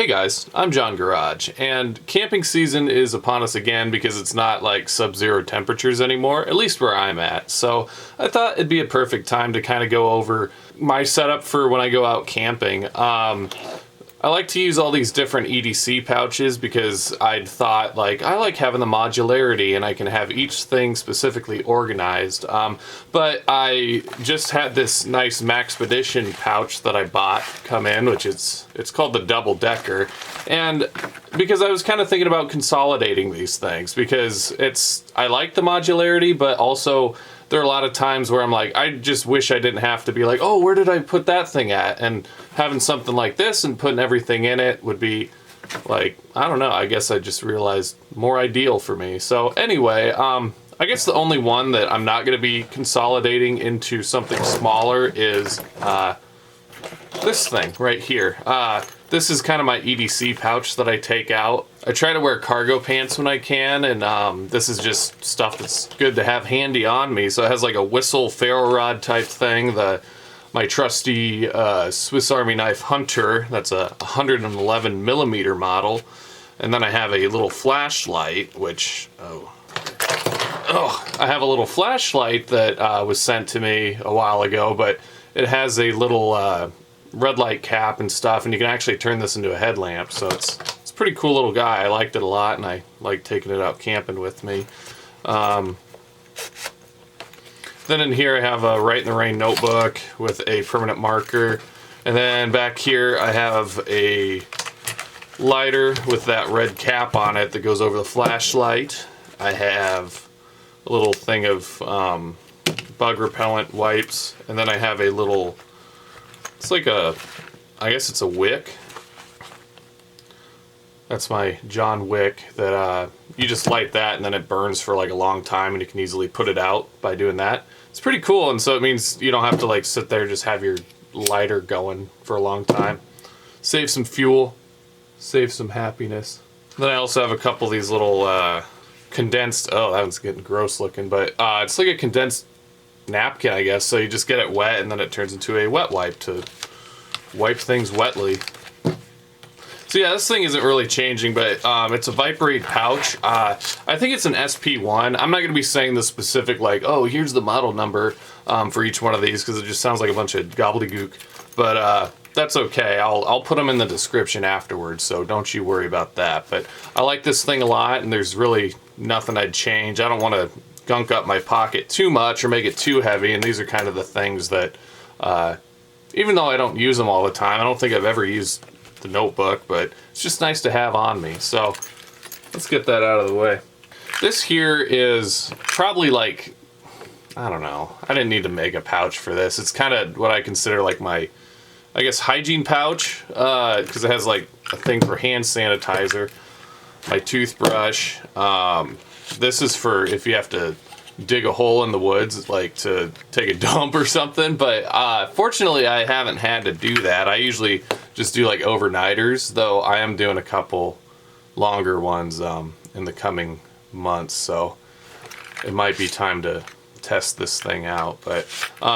Hey guys, I'm John Garage, and camping season is upon us again because it's not like sub-zero temperatures anymore, at least where I'm at. So I thought it'd be a perfect time to kind of go over my setup for when I go out camping. I like to use all these different EDC pouches because I'd thought, like, I like having the modularity and I can have each thing specifically organized. But I just had this nice Maxpedition pouch that I bought come in, which it's called the Double Decker. And because I was kind of thinking about consolidating these things because I like the modularity, but also there are a lot of times where I'm like, I just wish I didn't have to be like, oh, where did I put that thing at? And having something like this and putting everything in it would be like, I don't know, I guess I just realized more ideal for me. So anyway, I guess the only one that I'm not going to be consolidating into something smaller is this thing right here. This is kind of my EDC pouch that I take out. I try to wear cargo pants when I can, and this is just stuff that's good to have handy on me. So it has like a whistle ferro rod type thing, my trusty Swiss Army knife Hunter, that's a 111 millimeter model. And then I have a little flashlight, which, I have a little flashlight that was sent to me a while ago, but it has a little red light cap and stuff, and you can actually turn this into a headlamp, so it's a pretty cool little guy. I liked it a lot, and I like taking it out camping with me. Then in here I have a Write in the Rain notebook with a permanent marker, and then back here I have a lighter with that red cap on it that goes over the flashlight. I have a little thing of bug repellent wipes, and then I have a little, it's like I guess it's a wick. That's my John wick that you just light that and then it burns for like a long time, and you can easily put it out by doing that. It's pretty cool, and so it means you don't have to like sit there and just have your lighter going for a long time. Save some fuel, save some happiness. Then I also have a couple of these little condensed, oh, that one's getting gross looking, but it's like a condensed napkin, I guess. So you just get it wet and then it turns into a wet wipe to wipe things wetly. So yeah, this thing isn't really changing, but it's a Viperate pouch. I think it's an SP1. I'm not going to be saying the specific, like, oh, here's the model number for each one of these, because it just sounds like a bunch of gobbledygook. But that's okay. I'll put them in the description afterwards, so don't you worry about that. But I like this thing a lot, and there's really nothing I'd change. I don't want to gunk up my pocket too much or make it too heavy, and these are kind of the things that, even though I don't use them all the time, I don't think I've ever used the notebook, but it's just nice to have on me. So let's get that out of the way. This here is probably like, I don't know, I didn't need to make a pouch for this. It's kind of what I consider like my, I guess, hygiene pouch, because it has like a thing for hand sanitizer, my toothbrush. This is for if you have to dig a hole in the woods, like to take a dump or something, but fortunately I haven't had to do that. I usually just do like overnighters, though I am doing a couple longer ones in the coming months, so it might be time to test this thing out. But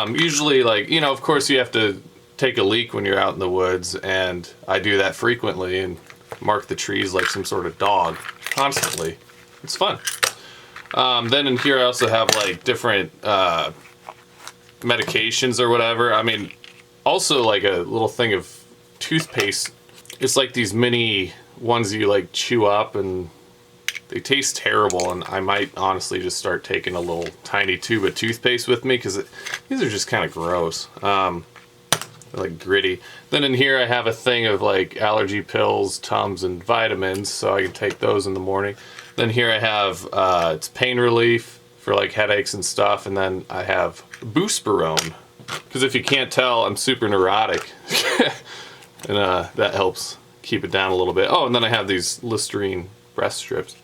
usually, like, you know, of course you have to take a leak when you're out in the woods, and I do that frequently and mark the trees like some sort of dog constantly. It's fun. Then in here I also have like different medications or whatever. I mean, also like a little thing of toothpaste. It's like these mini ones you like chew up, and they taste terrible, and I might honestly just start taking a little tiny tube of toothpaste with me, because these are just kind of gross. They're like gritty. Then in here I have a thing of like allergy pills, Tums, and vitamins, so I can take those in the morning. Then here I have, it's pain relief for like headaches and stuff, and then I have Boosterone, because if you can't tell, I'm super neurotic, and that helps keep it down a little bit. Oh, and then I have these Listerine breast strips.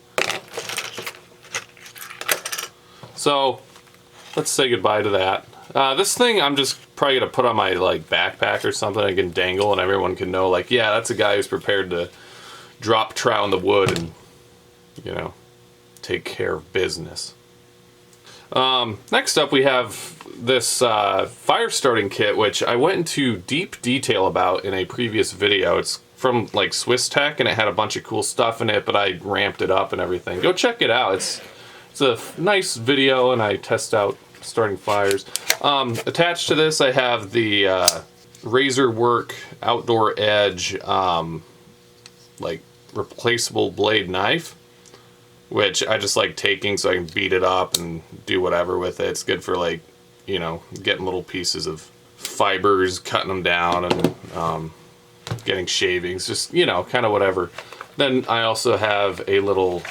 So let's say goodbye to that. This thing I'm just probably gonna put on my like backpack or something. I can dangle and everyone can know, like, yeah, that's a guy who's prepared to drop trout in the wood and, you know, take care of business. Next up we have this fire starting kit, which I went into deep detail about in a previous video. It's from like Swiss Tech, and it had a bunch of cool stuff in it, but I ramped it up and everything. Go check it out. It's a nice video, and I test out starting fires. Attached to this, I have the Razor Work Outdoor Edge like replaceable blade knife, which I just like taking so I can beat it up and do whatever with it. It's good for, like, you know, getting little pieces of fibers, cutting them down, and getting shavings, just, you know, kind of whatever. Then I also have a little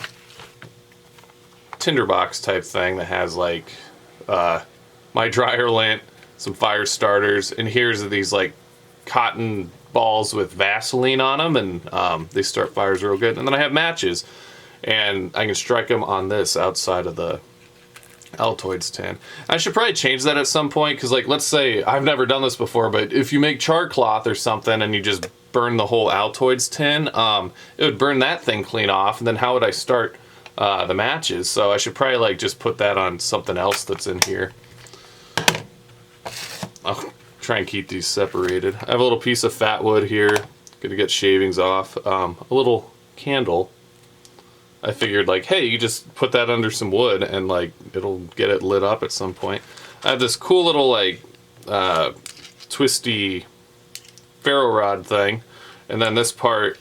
tinderbox type thing that has like my dryer lint, some fire starters, and here's these like cotton balls with Vaseline on them, and they start fires real good. And then I have matches, and I can strike them on this outside of the Altoids tin. I should probably change that at some point, because, like, let's say, I've never done this before, but if you make char cloth or something and you just burn the whole Altoids tin, it would burn that thing clean off, and then how would I start the matches? So I should probably, like, just put that on something else that's in here. I'll try and keep these separated. I have a little piece of fat wood here, gonna get shavings off. A little candle. I figured, like, hey, you just put that under some wood and, like, it'll get it lit up at some point. I have this cool little, like, twisty ferro rod thing, and then this part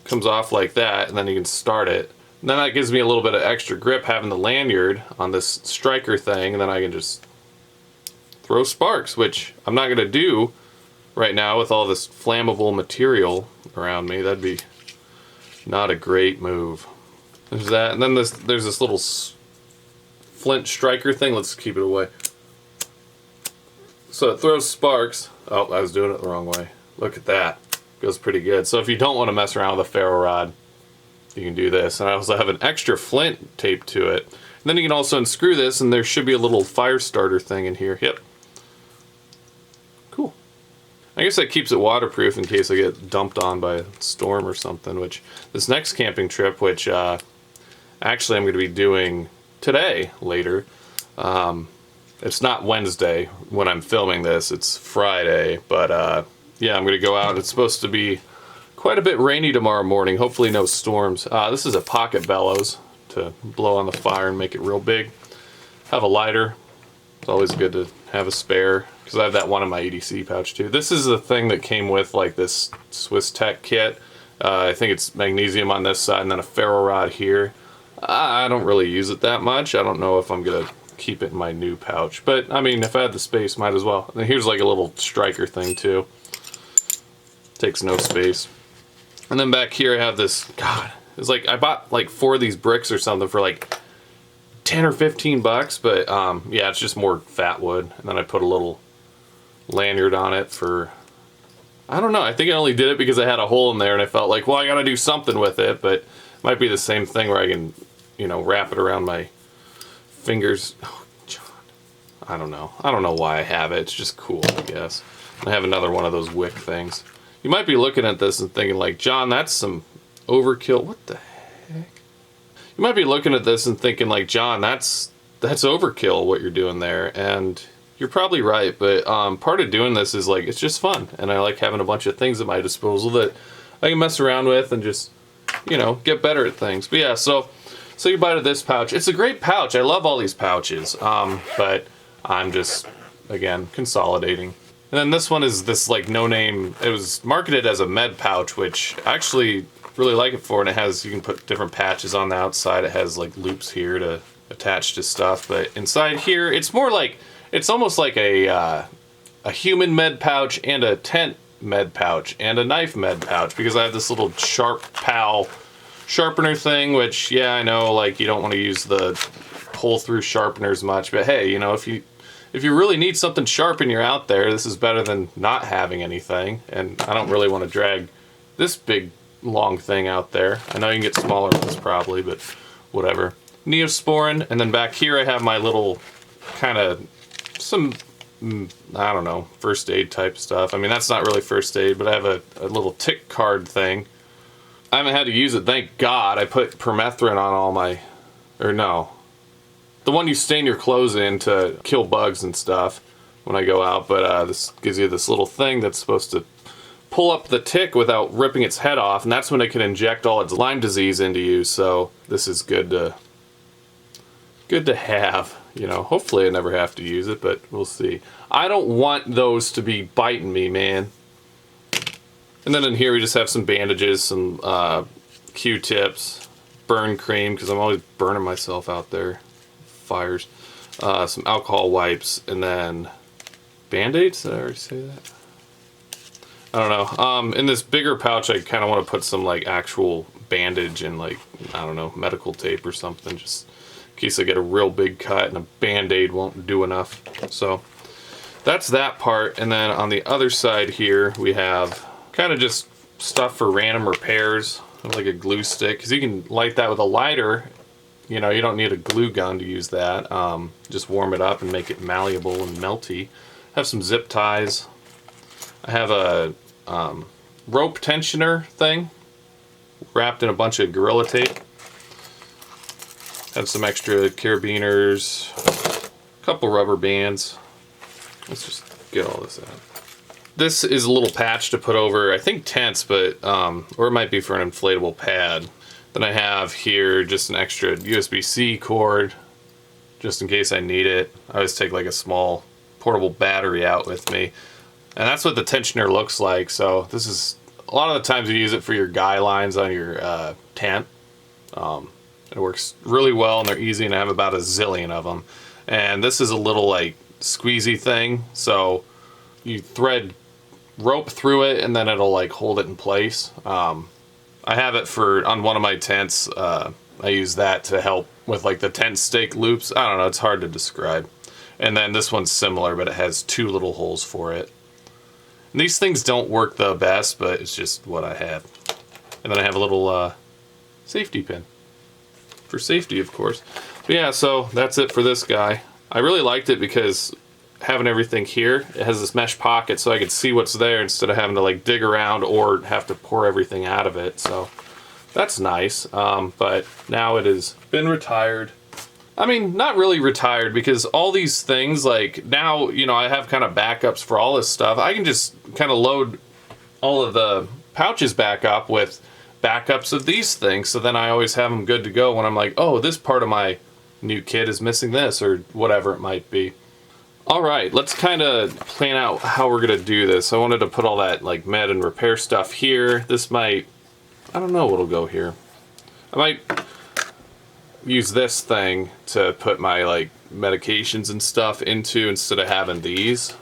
comes off like that, and then you can start it. And then that gives me a little bit of extra grip having the lanyard on this striker thing, and then I can just throw sparks, which I'm not going to do right now with all this flammable material around me. That'd be not a great move. There's that, and then there's this little flint striker thing. Let's keep it away. So it throws sparks. Oh, I was doing it the wrong way. Look at that. Goes pretty good. So if you don't want to mess around with a ferro rod, you can do this. And I also have an extra flint taped to it. And then you can also unscrew this, and there should be a little fire starter thing in here. Yep. Cool. I guess that keeps it waterproof in case I get dumped on by a storm or something, which this next camping trip, which actually I'm going to be doing today, later. It's not Wednesday when I'm filming this, it's Friday, but yeah, I'm going to go out. It's supposed to be quite a bit rainy tomorrow morning, hopefully no storms. This is a pocket bellows to blow on the fire and make it real big. Have a lighter. It's always good to have a spare, because I have that one in my EDC pouch too. This is the thing that came with, like, this Swiss Tech kit. I think it's magnesium on this side and then a ferro rod here. I don't really use it that much. I don't know if I'm going to keep it in my new pouch, but I mean, if I had the space, might as well. And here's like a little striker thing too. Takes no space. And then back here I have this, God, it's like I bought like 4 of these bricks or something for like 10 or 15 bucks, but yeah, it's just more fat wood. And then I put a little lanyard on it for, I don't know, I think I only did it because I had a hole in there and I felt like, well, I gotta do something with it, but it might be the same thing where I can, you know, wrap it around my fingers. Oh, John. I don't know why I have it. It's just cool, I guess. I have another one of those wick things. You might be looking at this and thinking, like, John, that's some overkill. What the heck? You might be looking at this and thinking, like, John, that's overkill what you're doing there, and you're probably right. But part of doing this is, like, it's just fun, and I like having a bunch of things at my disposal that I can mess around with and just, you know, get better at things. But yeah, so you buy this pouch. It's a great pouch. I love all these pouches, but I'm just, again, consolidating. And then this one is this, like, no-name, it was marketed as a med pouch, which I actually really like it for, and it has, you can put different patches on the outside. It has, like, loops here to attach to stuff, but inside here, it's more like, it's almost like a human med pouch and a tent med pouch and a knife med pouch, because I have this little Sharp Pal sharpener thing, which, yeah, I know, like, you don't want to use the pull-through sharpeners much, but hey, you know, if you really need something sharp and you're out there, this is better than not having anything. And I don't really want to drag this big, long thing out there. I know you can get smaller ones probably, but whatever. Neosporin, and then back here I have my little kind of some, I don't know, first aid type stuff. I mean, that's not really first aid, but I have a little tick card thing. I haven't had to use it, thank God. I put permethrin on all my, or no, the one you stain your clothes in to kill bugs and stuff when I go out, but this gives you this little thing that's supposed to pull up the tick without ripping its head off, and that's when it can inject all its Lyme disease into you. So this is good to have. You know, hopefully I never have to use it, but we'll see. I don't want those to be biting me, man. And then in here we just have some bandages, some Q-tips, burn cream, because I'm always burning myself out there. Fires. Some alcohol wipes, and then Band-Aids? Did I already say that? I don't know. In this bigger pouch, I kind of want to put some like actual bandage and like, I don't know, medical tape or something, just in case I get a real big cut and a Band-Aid won't do enough. So that's that part. And then on the other side here, we have kind of just stuff for random repairs, like a glue stick, because you can light that with a lighter. You know, you don't need a glue gun to use that. Just warm it up and make it malleable and melty. Have some zip ties. I have a rope tensioner thing wrapped in a bunch of Gorilla Tape. Have some extra carabiners, a couple rubber bands. Let's just get all this out. This is a little patch to put over, I think, tents, but or it might be for an inflatable pad. Then I have here just an extra USB-C cord, just in case I need it. I always take like a small portable battery out with me. And that's what the tensioner looks like. So this is, a lot of the times you use it for your guy lines on your tent. It works really well and they're easy, and I have about a zillion of them. And this is a little like squeezy thing. So you thread rope through it and then it'll like hold it in place. I have it for, on one of my tents, I use that to help with like the tent stake loops. I don't know, it's hard to describe. And then this one's similar, but it has two little holes for it. And these things don't work the best, but it's just what I have. And then I have a little safety pin. For safety, of course. But yeah, so that's it for this guy. I really liked it because having everything here, it has this mesh pocket so I could see what's there instead of having to like dig around or have to pour everything out of it. So that's nice. But now it has been retired. I mean, not really retired, because all these things, like now, you know, I have kind of backups for all this stuff. I can just kind of load all of the pouches back up with backups of these things. So then I always have them good to go when I'm like, oh, this part of my new kit is missing this or whatever it might be. All right, let's kind of plan out how we're going to do this. I wanted to put all that like med and repair stuff here. This might, I don't know what'll go here. I might use this thing to put my like medications and stuff into instead of having these.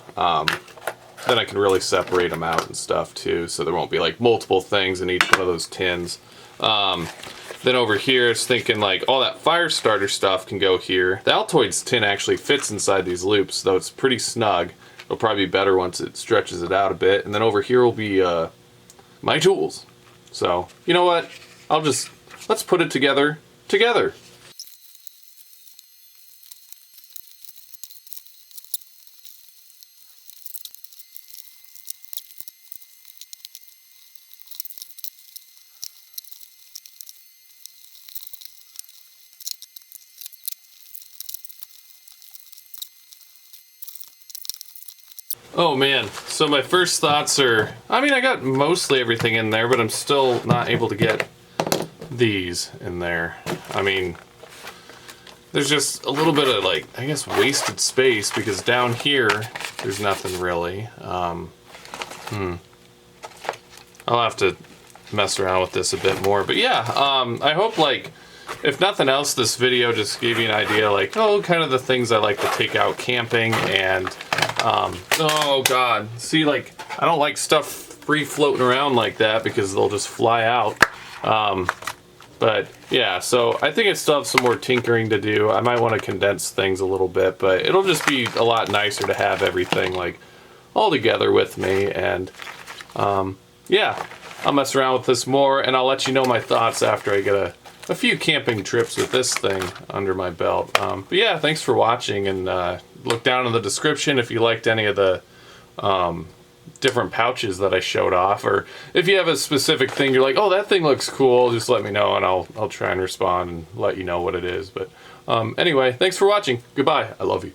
Then I can really separate them out and stuff too, so there won't be like multiple things in each one of those tins. Then over here, it's thinking like all that fire starter stuff can go here. The Altoids tin actually fits inside these loops, though it's pretty snug. It'll probably be better once it stretches it out a bit. And then over here will be my tools. So, you know what? Let's put it together. Oh man, so my first thoughts are, I mean, I got mostly everything in there, but I'm still not able to get these in there. I mean, there's just a little bit of like, I guess, wasted space, because down here, there's nothing really. I'll have to mess around with this a bit more, but yeah, I hope, like, if nothing else, this video just gave you an idea, like, oh, kind of the things I like to take out camping. And oh god, see, like, I don't like stuff free floating around like that because they'll just fly out. But yeah, so I think I still have some more tinkering to do. I might want to condense things a little bit, but it'll just be a lot nicer to have everything like all together with me. And yeah, I'll mess around with this more, and I'll let you know my thoughts after I get a few camping trips with this thing under my belt. But yeah, thanks for watching, and look down in the description if you liked any of the different pouches that I showed off, or if you have a specific thing you're like, oh, that thing looks cool, just let me know and I'll try and respond and let you know what it is. But anyway, thanks for watching. Goodbye. I love you.